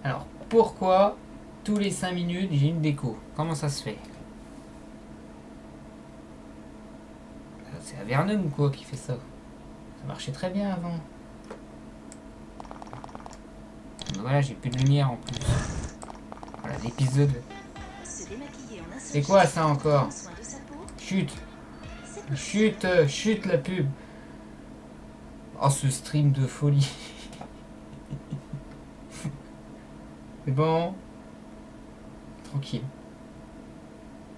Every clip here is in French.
Alors, pourquoi tous les 5 minutes j'ai une déco? Comment ça se fait? C'est Avernum ou quoi qui fait ça? Ça marchait très bien avant. Mais voilà, j'ai plus de lumière en plus. Voilà, l'épisode. C'est quoi ça encore? Chut! Chut! Chut la pub! Oh, ce stream de folie! C'est bon? Tranquille.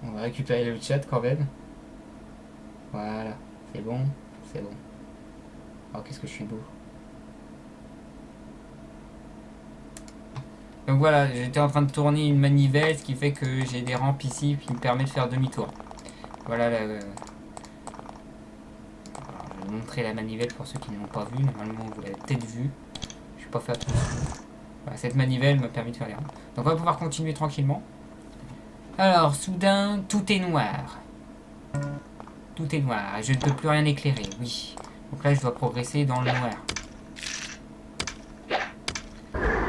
On va récupérer le chat quand même. Voilà. C'est bon? C'est bon. Oh, qu'est-ce que je suis beau. Donc voilà, j'étais en train de tourner une manivelle, ce qui fait que j'ai des rampes ici qui me permet de faire demi-tour. Voilà, je vais vous montrer la manivelle pour ceux qui ne l'ont pas vue. Normalement, vous l'avez peut-être vue. Je n'ai pas fait attention. Voilà, cette manivelle m'a permis de faire les rampes. Donc on va pouvoir continuer tranquillement. Alors, soudain, tout est noir. Tout est noir. Je ne peux plus rien éclairer, oui. Donc là, je dois progresser dans le noir.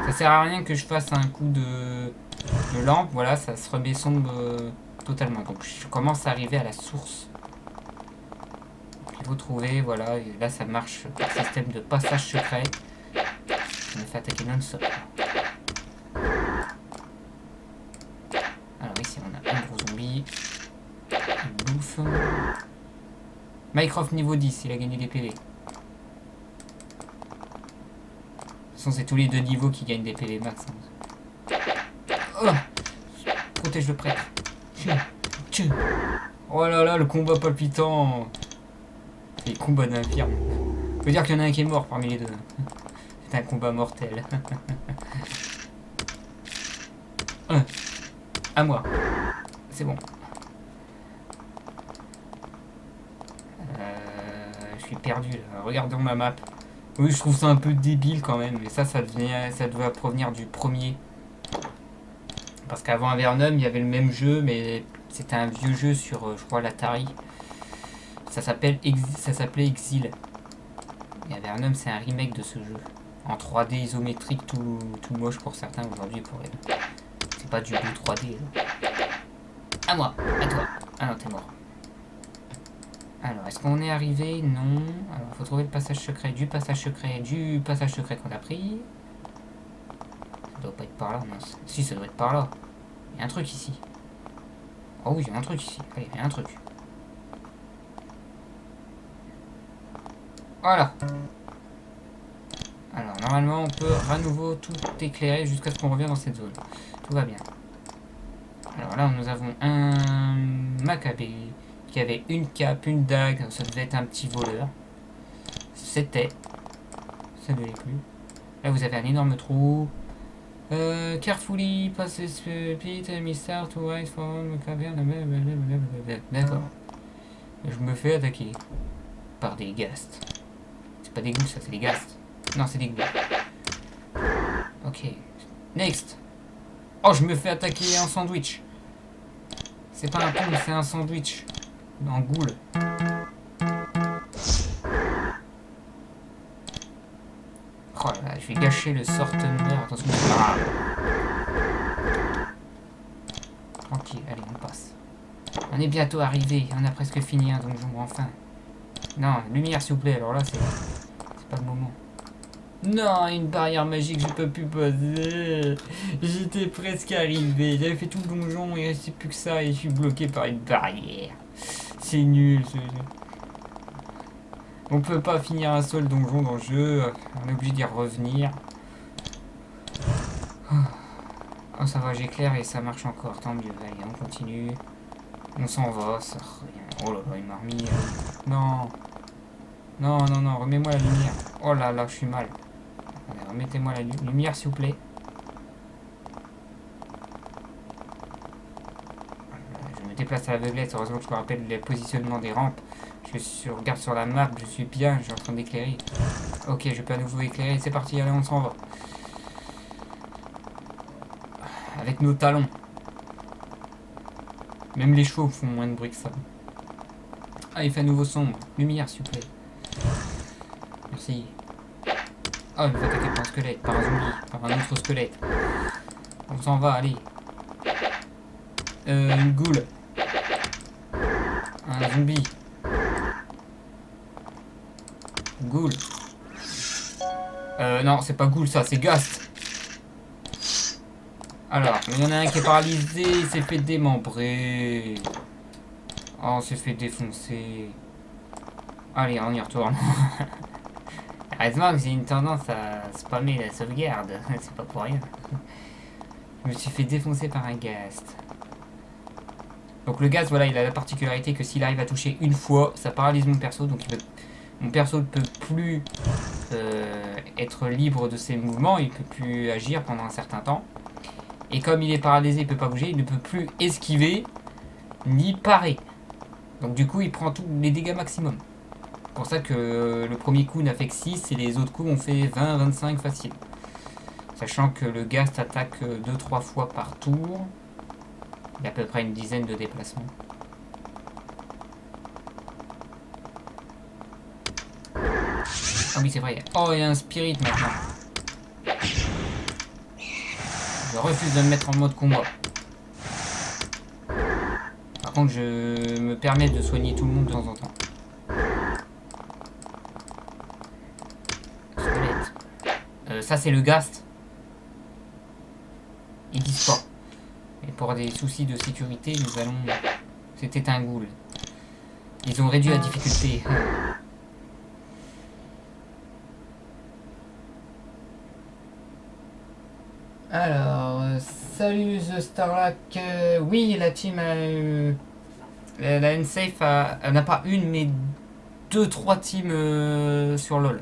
Ça sert à rien que je fasse un coup de lampe, voilà, ça se remet sombre totalement. Donc je commence à arriver à la source. Il faut trouver, voilà, et là ça marche par système de passage secret. Je me fais attaquer non-stop. Alors ici on a un gros zombie. Il bouffe. Mycroft niveau 10, il a gagné des PV. De toute façon c'est tous les 2 niveaux qui gagnent des PV max. Oh, protège le prêtre. Oh là là, le combat palpitant. C'est les combats d'infirme. Faut dire qu'il y en a un qui est mort parmi les deux. C'est un combat mortel. À moi. C'est bon. Je suis perdu là. Regardons ma map. Oui, je trouve ça un peu débile quand même. Mais ça doit provenir du premier. Parce qu'avant Avernum, il y avait le même jeu, mais c'était un vieux jeu sur, je crois, l'Atari. Ça s'appelait Exil. Et Avernum, c'est un remake de ce jeu. En 3D isométrique, tout moche pour certains aujourd'hui. C'est pas du beau 3D. Là. À moi, à toi. Ah non, t'es mort. Alors, est-ce qu'on est arrivé? Non. Alors, il faut trouver le passage secret du passage secret qu'on a pris. Ça doit pas être par là, non. Si, ça doit être par là. Il y a un truc ici. Oh oui, il y a un truc ici. Allez, il y a un truc. Voilà. Alors, normalement, on peut à nouveau tout éclairer jusqu'à ce qu'on revienne dans cette zone. Tout va bien. Alors là, nous avons un Maccabée qui avait une cape, une dague. Ça devait être un petit voleur. C'était. Ça ne l'est plus. Là, vous avez un énorme trou. Carefully, pass this pit, Mr. to wait for the cavern. D'accord. Je me fais attaquer par des ghasts. C'est pas des ghouls, ça, c'est des ghasts. Non, c'est des ghouls. Ok. Next. Oh, je me fais attaquer en sandwich. C'est pas un pont, c'est un sandwich. En ghoul. Oh là là, je vais gâcher le sort Thunder. Attention. Ah. Tranquille, allez, on passe. On est bientôt arrivé. On a presque fini un donjon, enfin. Non, lumière, s'il vous plaît. Alors là, c'est pas le moment. Non, une barrière magique, je peux plus passer. J'étais presque arrivé. J'avais fait tout le donjon, il restait plus que ça et je suis bloqué par une barrière. C'est nul ce jeu. On peut pas finir un seul donjon dans le jeu. On est obligé d'y revenir. Oh, ça va, j'éclaire et ça marche encore. Tant mieux. Allez, on continue. On s'en va. Ça rien. Oh là là, il m'a remis. Non. Non, non, non. Remets-moi la lumière. Oh là là, je suis mal. Allez, remettez-moi la lumière, s'il vous plaît. Je me déplace à l'aveuglette. Heureusement que je me rappelle le positionnement des rampes. Regarde sur la map, je suis bien, je suis en train d'éclairer. Ok, je peux à nouveau éclairer. C'est parti, allez, on s'en va. Avec nos talons. Même les chevaux font moins de bruit que ça. Ah, il fait à nouveau sombre. Lumière, s'il vous plaît. Merci. Oh, il me fait attaquer par un squelette, par un zombie, par un autre squelette. On s'en va, allez. Une goule. Un zombie. Ghoul. Non, c'est pas Ghoul, ça, c'est Ghast. Alors, il y en a un qui est paralysé, il s'est fait démembrer. Oh, on s'est fait défoncer. Allez, on y retourne. Heureusement que j'ai une tendance à spammer la sauvegarde. C'est pas pour rien. Je me suis fait défoncer par un Ghast. Donc le Ghast, voilà, il a la particularité que s'il arrive à toucher une fois, ça paralyse mon perso. Donc mon perso ne peut plus être libre de ses mouvements. Il ne peut plus agir pendant un certain temps. Et comme il est paralysé, il ne peut pas bouger. Il ne peut plus esquiver ni parer. Donc du coup, il prend tous les dégâts maximum. C'est pour ça que le premier coup n'a fait que 6 et les autres coups ont fait 20-25 facile. Sachant que le Ghast attaque 2-3 fois par tour. Il y a à peu près une dizaine de déplacements. Ah oui, c'est vrai. Oh, il y a un spirit maintenant. Je refuse de me mettre en mode combat. Par contre, je me permets de soigner tout le monde de temps en temps. Squelette. Ça, c'est le Ghast. Ils disent pas. Et pour des soucis de sécurité, nous allons... C'était un ghoul. Ils ont réduit la difficulté. Alors, salut The Starlack. Oui, la team la Unsafe n'a pas une, mais 2-3 teams sur LoL.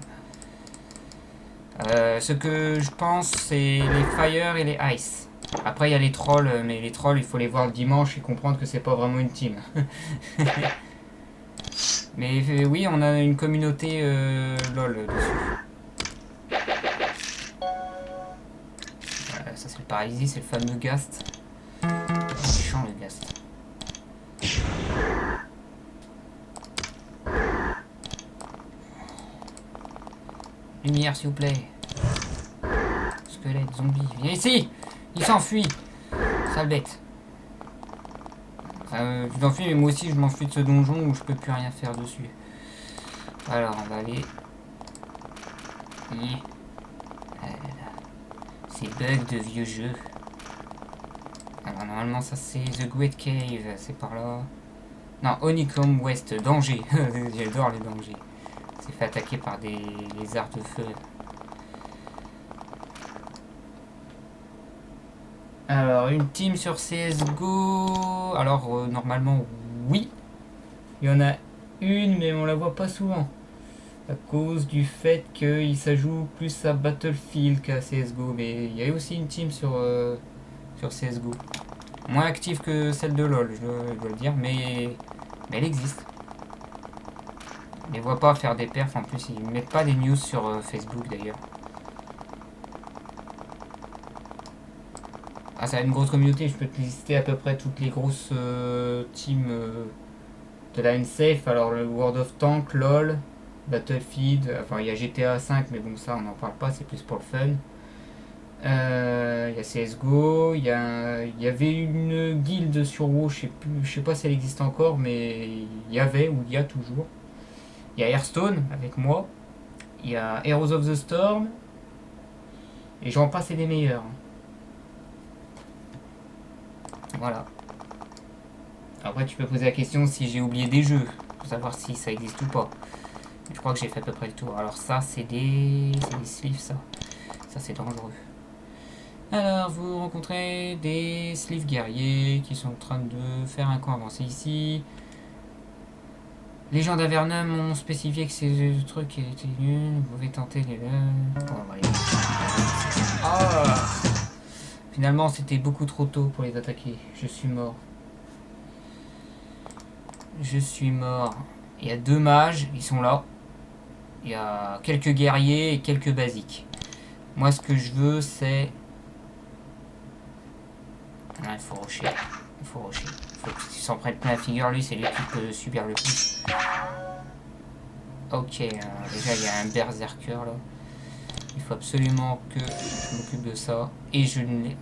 Ce que je pense, c'est les Fire et les Ice. Après, il y a les trolls, mais les trolls, il faut les voir le dimanche et comprendre que c'est pas vraiment une team. Mais oui, on a une communauté LoL dessus. Voilà, ça c'est le paralysé, c'est le fameux Ghast. Méchant le Ghast. Lumière s'il vous plaît. Squelette, zombie, viens ici. Il s'enfuit. Sale bête. Tu t'enfuis, mais moi aussi je m'enfuis de ce donjon où je peux plus rien faire dessus. Alors on va aller. Ces bugs de vieux jeux. Alors normalement ça c'est The Great Cave, c'est par là. Non, Honeycomb West, danger. J'adore les dangers. C'est fait attaquer par des lézards de feu. Alors, une team sur CSGO. Alors, normalement, oui. Il y en a une, mais on la voit pas souvent. À cause du fait qu'il s'ajoute plus à Battlefield qu'à CSGO. Mais il y a aussi une team sur CSGO. Moins active que celle de LoL, je dois le dire. Mais elle existe. On les voit pas faire des perfs. En plus, ils mettent pas des news sur Facebook d'ailleurs. Ah, ça a une grosse communauté, je peux te lister à peu près toutes les grosses teams de la Unsafe. Alors le World of Tanks, LOL, Battlefield, enfin il y a GTA 5 mais bon ça on n'en parle pas, c'est plus pour le fun. Il y a CSGO, il y avait une guilde sur WoW, je sais pas si elle existe encore, mais il y avait ou il y a toujours. Il y a Hearthstone avec moi, il y a Heroes of the Storm, et j'en passe et des meilleurs. Voilà. Après, tu peux poser la question si j'ai oublié des jeux, pour savoir si ça existe ou pas. Je crois que j'ai fait à peu près le tour. Alors ça, c'est des sleeves, ça. Ça, c'est dangereux. Alors, vous rencontrez des sleeves guerriers qui sont en train de faire un camp avancé ici. Les gens d'Avernum ont spécifié que ces trucs étaient nuls. Vous pouvez tenter les... Ah! Finalement, c'était beaucoup trop tôt pour les attaquer. Je suis mort. Je suis mort. Il y a 2 mages, ils sont là. Il y a quelques guerriers et quelques basiques. Moi, ce que je veux, c'est... Non, il faut rusher. Il faut rusher. Il faut qu'il s'en prenne plein la figure. Lui, c'est lui qui peut subir le plus. Ok, déjà, il y a un berserker, là. Il faut absolument que je m'occupe de ça. Et je ne l'ai...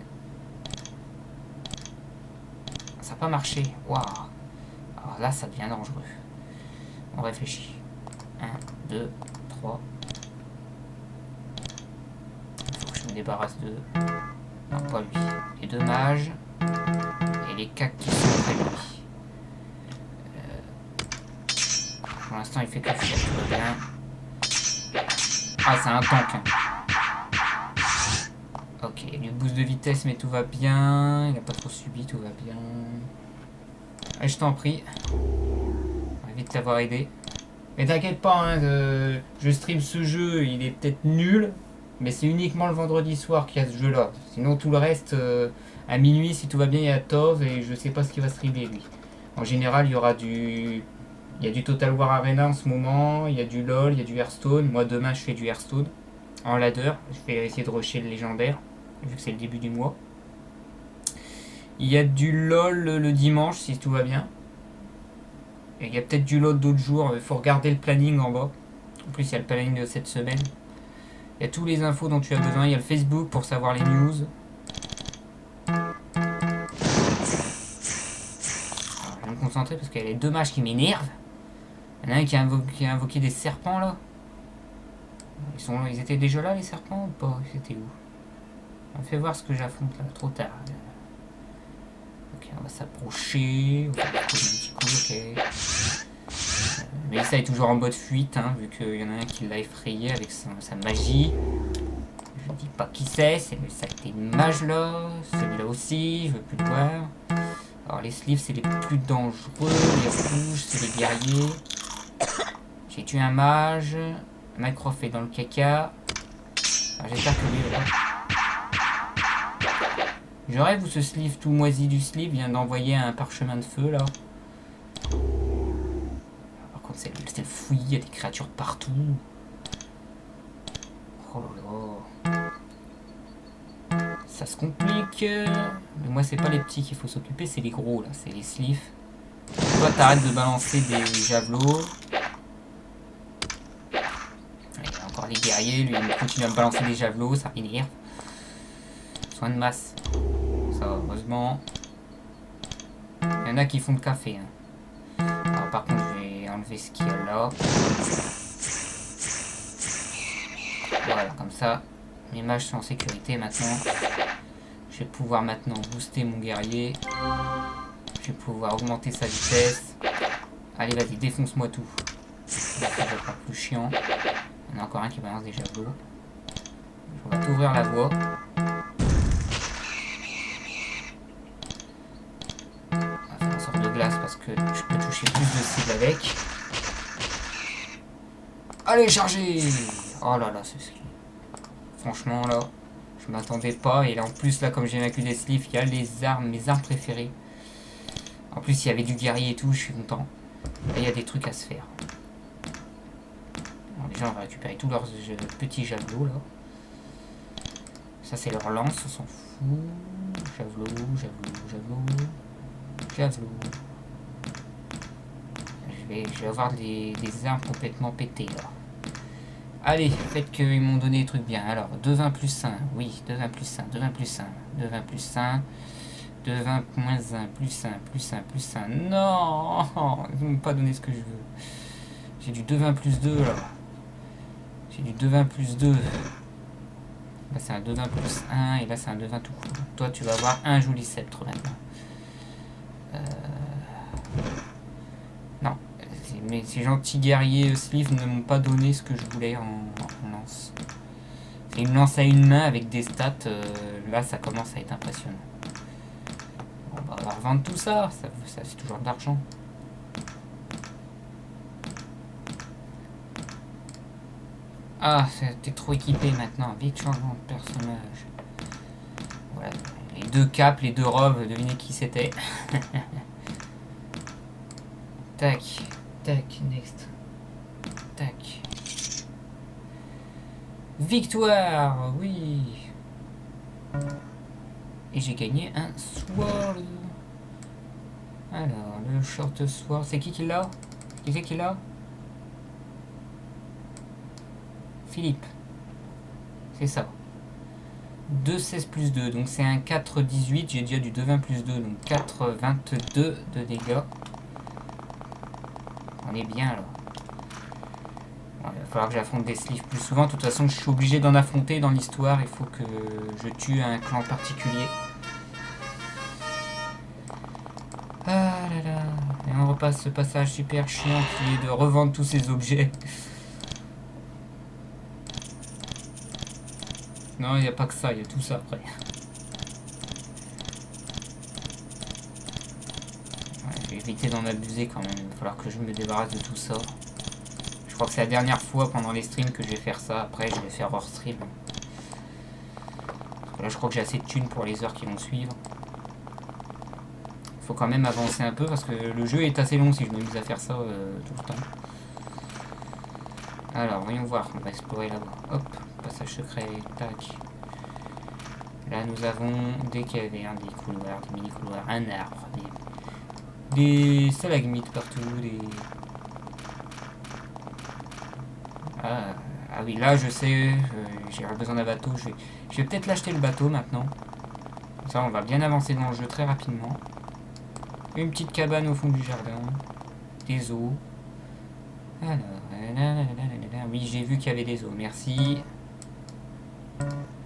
n'a pas marché. Waouh. Alors là, ça devient dangereux. On réfléchit. 1, 2, 3. Il faut que je me débarrasse de... Non, pas lui. Les 2 mages. Et les cacs qui sont près de lui. Pour l'instant, il fait que fuir, tout va bien. Ah, c'est un tank. Hein. Ok, il lui boost de vitesse, mais tout va bien. Il n'a pas trop subi, tout va bien. Allez, je t'en prie. On va vite t'avoir aidé. Mais t'inquiète pas, hein, je stream ce jeu, il est peut-être nul, mais c'est uniquement le vendredi soir qu'il y a ce jeu-là. Sinon, tout le reste, à minuit, si tout va bien, il y a Tov et je sais pas ce qu'il va streamer, lui. En général, il y aura du... Il y a du Total War Arena en ce moment, il y a du LoL, il y a du Hearthstone. Moi, demain, je fais du Hearthstone en ladder. Je vais essayer de rusher le légendaire, vu que c'est le début du mois. Il y a du LoL le dimanche, si tout va bien. Et il y a peut-être du LoL d'autres jours. Il faut regarder le planning en bas. En plus, il y a le planning de cette semaine. Il y a tous les infos dont tu as besoin. Il y a le Facebook pour savoir les news. Alors, je vais me concentrer parce qu'il y a les 2 mages qui m'énervent. Il y en a un qui a invoqué des serpents là. Ils étaient déjà là les serpents ou pas? C'était où? On fait voir ce que j'affronte là. Trop tard. Ok, on va s'approcher. On va faire un petit coup, ok. Mais ça est toujours en mode fuite, hein, vu qu'il y en a un qui l'a effrayé avec sa magie. Je ne dis pas qui c'est le sacré mage là. Celui-là aussi, je veux plus le voir. Alors les sleeves c'est les plus dangereux. Les rouges c'est les guerriers. J'ai tué un mage. Mycroft est dans le caca. J'espère que lui là. Je rêve où ce sleeve tout moisi du sleeve vient d'envoyer un parchemin de feu là. Par contre c'est le fouillis, il y a des créatures partout. Oh là là. Ça se complique. Mais moi c'est pas les petits qu'il faut s'occuper, c'est les gros là, c'est les sleeves. Toi t'arrêtes de balancer des javelots. Il y a encore les guerriers, lui il continue à me balancer des javelots, ça m'énerve. Soin de masse. Ça va, heureusement. Il y en a qui font le café. Hein. Alors, par contre, je vais enlever ce qu'il y a là. Voilà, comme ça, mes mages sont en sécurité maintenant. Je vais pouvoir maintenant booster mon guerrier. Je vais pouvoir augmenter sa vitesse. Allez, vas-y, défonce-moi tout. Ça va pas plus chiant. Il y en a encore un qui balance des javelots. On va t'ouvrir la voie. Parce que je peux toucher plus de cibles avec. Allez, chargez! Oh là là, c'est ce qui... Franchement, là, je m'attendais pas. Et là, en plus, là, comme j'ai vaincu des sleeves, il y a les armes, mes armes préférées. En plus, il y avait du guerrier et tout, je suis content. Là, il y a des trucs à se faire. Alors, déjà, on va récupérer tous leurs petits javelots, là. Ça, c'est leur lance, on s'en fout. Javelot, javelot, javelot. Javelot. Je vais avoir des armes complètement pétées là. Allez, faites qu'ils m'ont donné des trucs bien. Alors, 2-20 plus 1. Oui, 2-20 plus 1. 2-20 plus 1. 2-20 plus 1. 2-20 moins 1. Plus 1. Plus 1. Plus 1. Non! Ils ne m'ont pas donné ce que je veux. J'ai du 2-20 plus 2 là. J'ai du 2-20 plus 2. Là, c'est un 2-20 plus 1. Et là, c'est un 2-20 tout court. Toi, tu vas avoir un joli sceptre maintenant. Non. Mais ces gentils guerriers sleeves ne m'ont pas donné ce que je voulais en lance. C'est une lance à une main avec des stats. Là, ça commence à être impressionnant. Bon, bah, on va revendre tout ça. Ça c'est toujours de l'argent. Ah, t'es trop équipé maintenant. Vite changement de personnage. Voilà. Les 2 capes, les 2 robes. Devinez qui c'était. Tac. Tac, next. Tac. Victoire, oui. Et j'ai gagné un sword. Alors, le short sword, c'est qui l'a? Qui c'est qui l'a? Philippe. C'est ça. 2, 16 plus 2. Donc c'est un 4, 18. J'ai déjà du 2, 20 plus 2. Donc 4, 22 de dégâts. On est bien là. Bon, il va falloir que j'affronte des sleeves plus souvent. De toute façon, je suis obligé d'en affronter dans l'histoire. Il faut que je tue un clan particulier. Ah là là. Et on repasse ce passage super chiant qui est de revendre tous ces objets. Non, il n'y a pas que ça, il y a tout ça après. Ouais, je vais éviter d'en abuser quand même. Il va falloir que je me débarrasse de tout ça. Je crois que c'est la dernière fois pendant les streams que je vais faire ça. Après, je vais faire hors stream. Parce que là, je crois que j'ai assez de thunes pour les heures qui vont suivre. Il faut quand même avancer un peu parce que le jeu est assez long si je me mise à faire ça tout le temps. Alors, voyons voir. On va explorer là-bas. Hop, passage secret. Tac. Là, nous avons des cavernes, des couloirs, des mini-couloirs, un arbre, des stalagmites partout, des... Ah oui, là, je sais, j'ai besoin d'un bateau. Je vais peut-être l'acheter le bateau maintenant. Ça, on va bien avancer dans le jeu très rapidement. Une petite cabane au fond du jardin. Des os. Alors, oui, j'ai vu qu'il y avait des os, merci.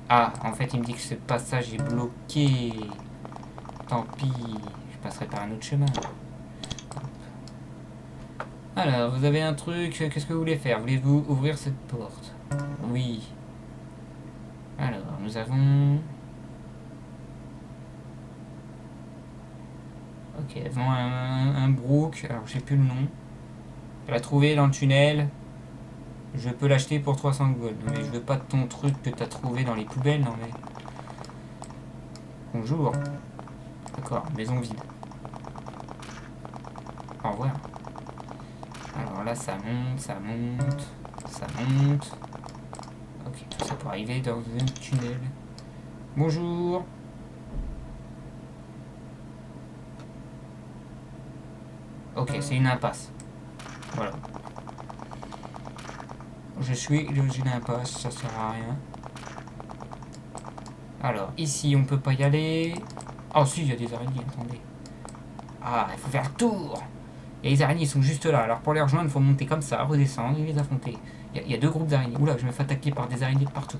Ah, en fait, il me dit que ce passage est bloqué. Tant pis, je passerai par un autre chemin. Alors, vous avez un truc, qu'est-ce que vous voulez faire? Voulez-vous ouvrir cette porte? Oui. Alors, nous avons... Ok, devant un brook, alors je sais plus le nom. Je l'ai trouvé dans le tunnel. Je peux l'acheter pour 300 gold. Mais je veux pas de ton truc que t'as trouvé dans les poubelles, non mais... Bonjour. D'accord, maison vide. Au revoir. Alors là, ça monte, ça monte, ça monte. Ok, tout ça pour arriver dans un tunnel. Bonjour. Ok, c'est une impasse. Voilà. Je suis dans une impasse, ça sert à rien. Alors, ici, on peut pas y aller. Oh, si, il y a des araignées, attendez. Ah, il faut faire le tour. Et les araignées sont juste là. Alors, pour les rejoindre, il faut monter comme ça, redescendre et les affronter. Il y a 2 groupes d'araignées. Oula, je me fais attaquer par des araignées de partout.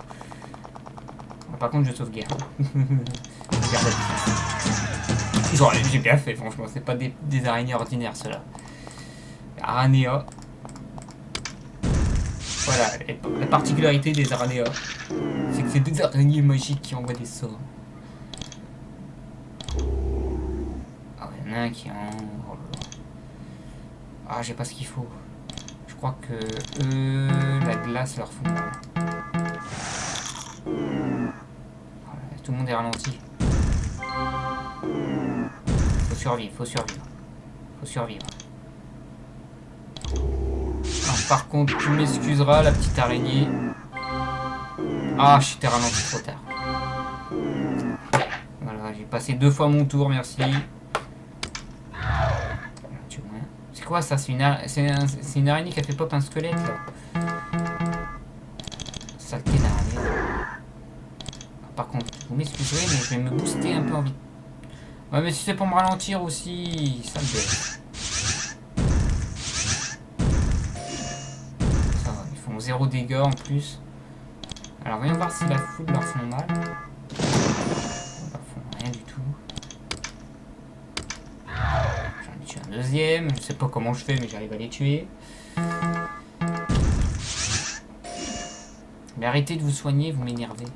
Bon, par contre, je sauvegarde. J'ai bien fait, franchement. C'est pas des araignées ordinaires, ceux-là. Aranea. Voilà, la particularité des Aranea, c'est que c'est des araignées magiques qui envoient des sorts. Ah, il y en a un qui est en... Oh là là. Ah, j'ai pas ce qu'il faut. Je crois que la glace leur fout mal. Voilà, tout le monde est ralenti. Faut survivre, faut survivre. Faut survivre. Par contre, tu m'excuseras, la petite araignée. Ah, je t'ai ralenti trop tard. Voilà, j'ai passé 2 fois mon tour, merci. C'est quoi ça? C'est une araignée qui a fait pop un squelette, là. Saleté d'araignée. Par contre, vous m'excuserez, mais je vais me booster un peu en vite. Ouais, mais si c'est pour me ralentir aussi, ça me fait. 0 dégâts en plus. Alors voyons voir si la foudre leur font mal. Ils leur font rien du tout. J'en ai tué un deuxième. Je sais pas comment je fais mais j'arrive à les tuer. Mais arrêtez de vous soigner, vous m'énervez.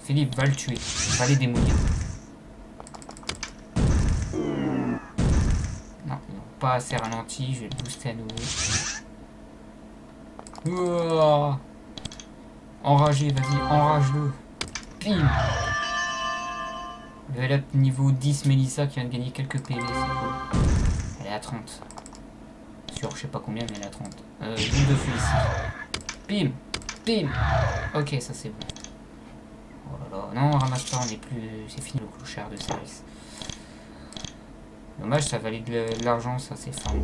Philippe va le tuer. Va les démolir. Non, ils n'ont pas assez ralenti. Je vais le booster à nouveau. Ouah. Enragé, vas-y, enrage-le. Bim. Level up niveau 10, Mélissa qui vient de gagner quelques PV, c'est cool. Elle est à 30. Sur je sais pas combien, mais elle est à 30. Boule de feu ici. Bim. Bim. Ok, ça c'est bon. Oh là là, non, ramasse pas, on est plus... C'est fini le clochard de service. Dommage, ça valait de l'argent, ça c'est fin. Allez,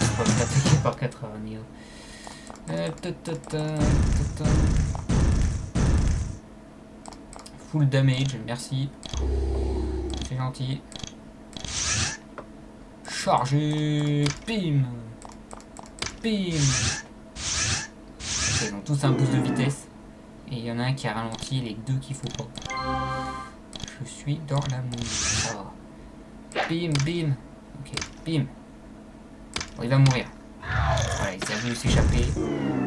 on va l'attaquer par 4 araignées. Full damage, merci. C'est gentil. Chargé. Bim. Bim. Ils ont tous un boost de vitesse. Et il y en a un qui a ralenti, les deux qu'il faut pas. Je suis dans la mouille. Ça va. Bim, bim. Ok, bim. Bon, il va mourir. Voilà, il s'est voulu s'échapper.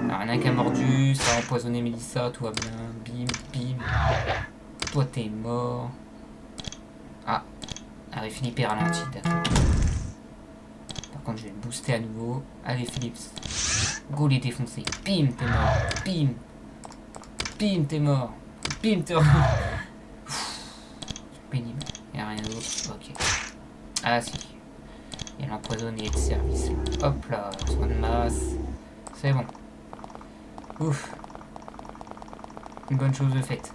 Alors, il y en a un qui a mordu, ça a empoisonné Mélissa, tout va bien. Bim, bim. Toi, t'es mort. Ah, Philippe est ralenti, d'accord. Par contre, je vais le booster à nouveau. Allez, Philippe. Go les défoncer. Bim, t'es mort. Bim. Bim, t'es mort. Bim, t'es mort. C'est pénible. Y'a rien d'autre. Ok. Ah, si. Il y a l'empoisonné de service. Là. Hop là. Soin de masse. C'est bon. Ouf. Une bonne chose de faite.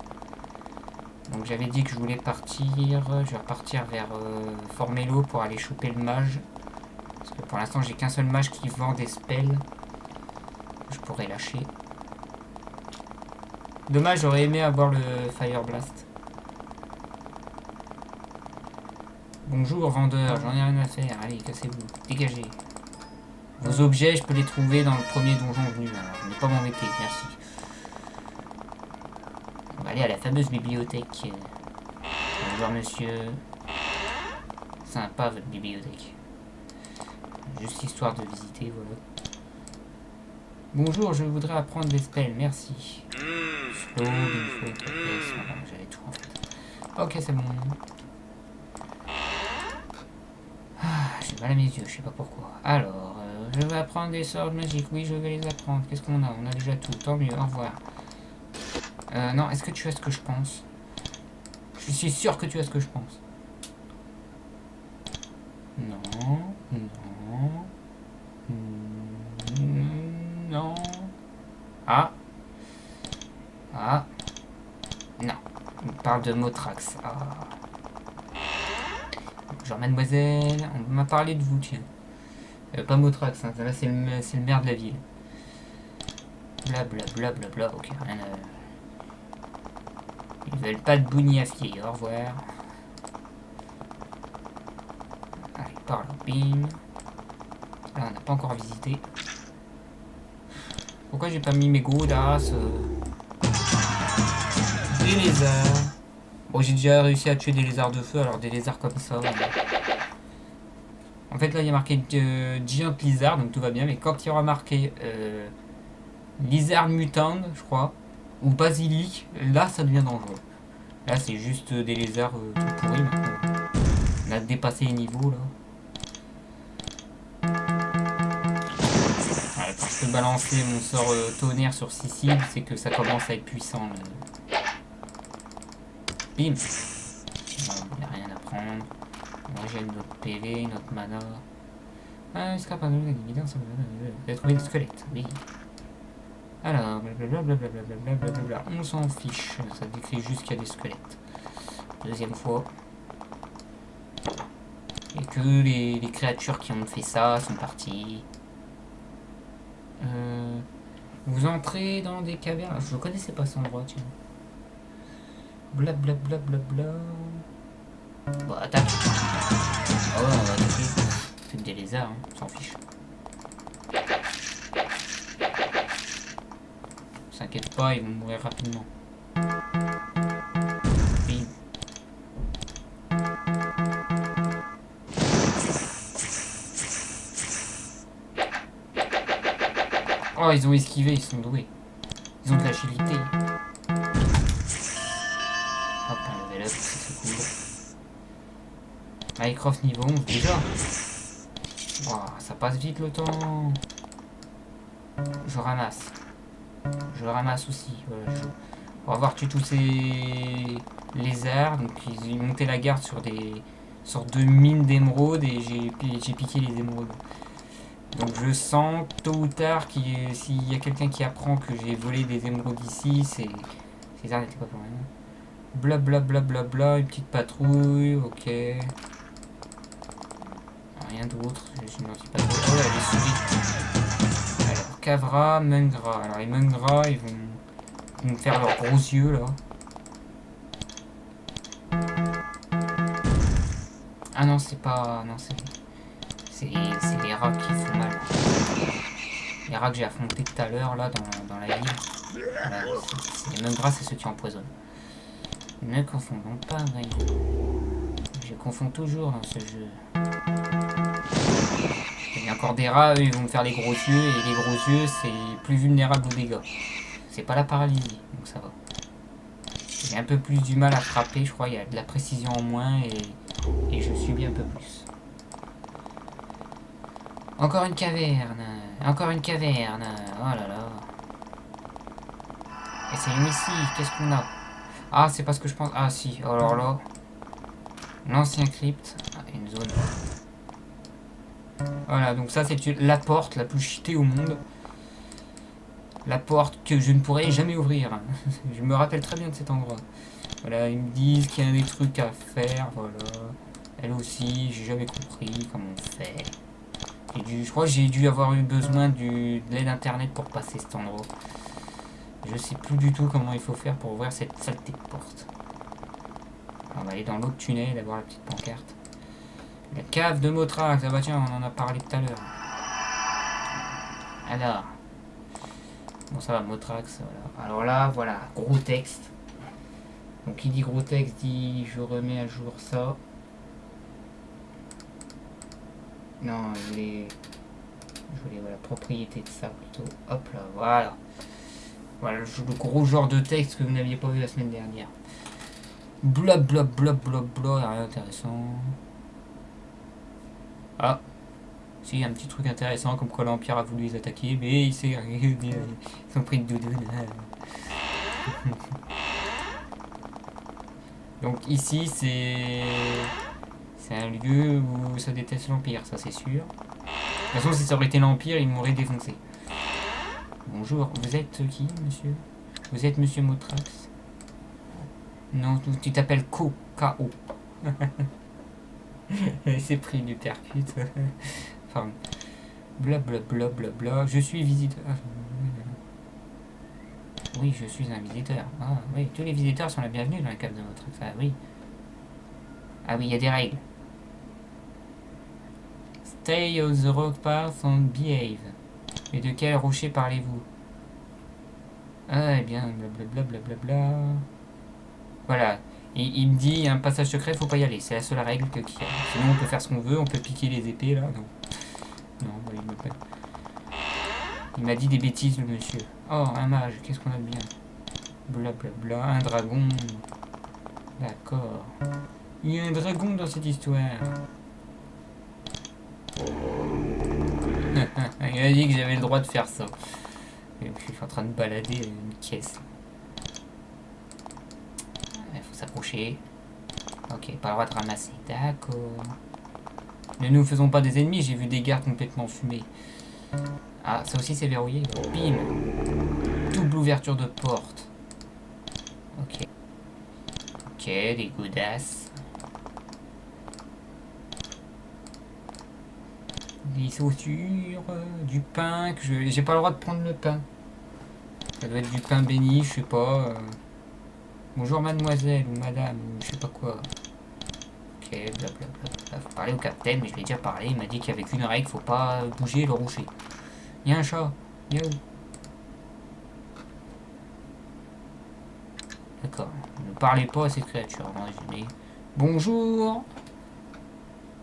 Donc j'avais dit que je voulais partir. Je vais repartir vers Formello pour aller choper le mage. Parce que pour l'instant j'ai qu'un seul mage qui vend des spells. Je pourrais lâcher. Dommage, j'aurais aimé avoir le Fire Blast. Bonjour vendeur, j'en ai rien à faire. Allez, cassez-vous. Dégagez. Vos objets, je peux les trouver dans le premier donjon venu. Alors, ne pas m'embêter, merci. On va aller à la fameuse bibliothèque. Bonjour monsieur. Sympa votre bibliothèque. Juste histoire de visiter, voilà. Bonjour, je voudrais apprendre des spells, merci. Slow, info, j'avais tout en fait. Ok, c'est bon. Ah, j'ai mal à mes yeux, je sais pas pourquoi. Alors, je vais apprendre des sorts magiques. Oui, je vais les apprendre. Qu'est-ce qu'on a? On a déjà tout. Tant mieux, au revoir. Non, est-ce que tu as ce que je pense? Je suis sûr que tu as ce que je pense. Non, non, non. Ah. Ah. Non. On parle de Motrax. Ah. Genre, mademoiselle, on m'a parlé de vous, tiens. Pas Motrax, hein, là c'est le maire de la ville. Blablabla, bla, bla, bla, ok, rien à... Ils veulent pas de bougni à fier, au revoir. Allez, par là, bim. Là, on n'a pas encore visité. Pourquoi j'ai pas mis mes godasses Des lézards. Bon, j'ai déjà réussi à tuer des lézards de feu, alors des lézards comme ça. En fait, là, il y a marqué Giant Lizard, donc tout va bien. Mais quand il y aura marqué Lizard Mutant, je crois, ou Basilic, là, ça devient dangereux. Là, c'est juste des lézards tout pourris maintenant. On a dépassé les niveaux, là. Ouais, quand je peux balancer mon sort tonnerre sur 6 cibles, c'est que ça commence à être puissant. Là. Bim. Bon, il n'y a rien à prendre. Moi j'ai notre PV, notre mana. Ah, c'est capable de trouver des squelettes, oui. Alors, blablabla, on s'en fiche. Ça décrit juste qu'il y a des squelettes. Deuxième fois. Et que les créatures qui ont fait ça sont parties. Vous entrez dans des cavernes. Je ne connaissais pas cet endroit, tiens. Blablabla. Bon, attaque. Oh, on va attaquer. C'est des lézards, hein. On s'en fiche. S'inquiète pas, ils vont mourir rapidement. Bim. Oh, ils ont esquivé, ils sont doués. Ils ont de l'agilité. Hop, un level up, c'est cool. Mycroft niveau 11 déjà. Wow, ça passe vite le temps. Je ramasse. Je ramasse aussi. Voilà, on va voir tuer tous ces lézards. Donc ils ont monté la garde sur des sortes de mines d'émeraudes et j'ai piqué les émeraudes. Donc je sens tôt ou tard s'il y a quelqu'un qui apprend que j'ai volé des émeraudes ici, ces lézards n'étaient pas pour rien. Blablabla, une petite patrouille, ok. Rien d'autre, j'ai une petite patrouille. Oh là, les souris. Alors, Cavra, Mungra. Alors les Mungra, ils vont me faire leurs gros yeux là. Ah non, c'est pas... Non, c'est les rats qui font mal. Les rats que j'ai affrontés tout à l'heure là dans la ville. Voilà, les Mungra, c'est ceux qui empoisonnent. Ne confondons pas, voyons. Je confonds toujours dans ce jeu. Il y a encore des rats, eux, ils vont me faire les gros yeux, et les gros yeux, c'est plus vulnérable aux dégâts. C'est pas la paralysie, donc ça va. J'ai un peu plus du mal à frapper, je crois, il y a de la précision en moins, et je subis un peu plus. Encore une caverne, encore une caverne, oh là là. Et c'est une ici, qu'est-ce qu'on a? Ah, c'est pas ce que je pense, ah si, alors là, l'ancien crypte, ah, une zone. Voilà, donc ça c'est la porte la plus cheatée au monde. La porte que je ne pourrais jamais ouvrir. Je me rappelle très bien de cet endroit. Voilà, ils me disent qu'il y a des trucs à faire, voilà. Elle aussi, j'ai jamais compris comment on fait. Je crois que j'ai dû avoir eu besoin de l'aide internet pour passer cet endroit. Je sais plus du tout comment il faut faire pour ouvrir cette saleté de porte. On va aller dans l'autre tunnel, d'avoir la petite pancarte. La cave de Motrax, ah bah tiens, on en a parlé tout à l'heure. Alors. Bon ça va, Motrax, voilà. Alors là, voilà, gros texte. Donc qui dit gros texte dit je remets à jour ça. Non, je voulais voilà, propriété de ça plutôt. Hop là, voilà. Voilà le gros genre de texte que vous n'aviez pas vu la semaine dernière. Blablabla, rien d'intéressant. Ah, si, un petit truc intéressant, comme quoi l'Empire a voulu les attaquer, mais ils sont pris de doudoune. Donc ici, c'est un lieu où ça déteste l'Empire, ça c'est sûr. De toute façon, si ça aurait été l'Empire, ils m'auraient défoncé. Bonjour, vous êtes qui, monsieur? Vous êtes monsieur Motrax? Non, tu t'appelles K.O. C'est pris du percute. Enfin, blablabla. Je suis visiteur. Oui, je suis un visiteur. Ah oui, tous les visiteurs sont la bienvenue dans la cave de Motrax. Ah oui. Ah oui, il y a des règles. Stay on the rock path and behave. Et de quel rocher parlez-vous? Ah, eh bien, blablabla. Voilà. Il me dit, il y a un passage secret, faut pas y aller. C'est la seule règle qu'il y a. Sinon, on peut faire ce qu'on veut, on peut piquer les épées, là. Non. Non, bah, il m'a dit des bêtises, le monsieur. Oh, un mage, qu'est-ce qu'on a de bien? Blablabla, un dragon. D'accord. Il y a un dragon dans cette histoire. Il m'a dit que j'avais le droit de faire ça. Et je suis en train de balader une caisse. Il faut s'approcher. Ok, pas le droit de ramasser. D'accord. Ne nous faisons pas des ennemis, j'ai vu des gardes complètement fumés. Ah, ça aussi c'est verrouillé. Bim. Double ouverture de porte. Ok. Ok, des godasses. Des chaussures, du pain, que j'ai pas le droit de prendre le pain. Ça doit être du pain béni, je sais pas. Bonjour mademoiselle ou madame ou je sais pas quoi. Ok, blablabla. Faut parler au capitaine, mais je l'ai déjà parlé. Il m'a dit qu'il y avait qu'une règle, faut pas bouger le rocher. Il y a un chat. Il y a où? D'accord. Ne parlez pas à cette créature. Bonjour.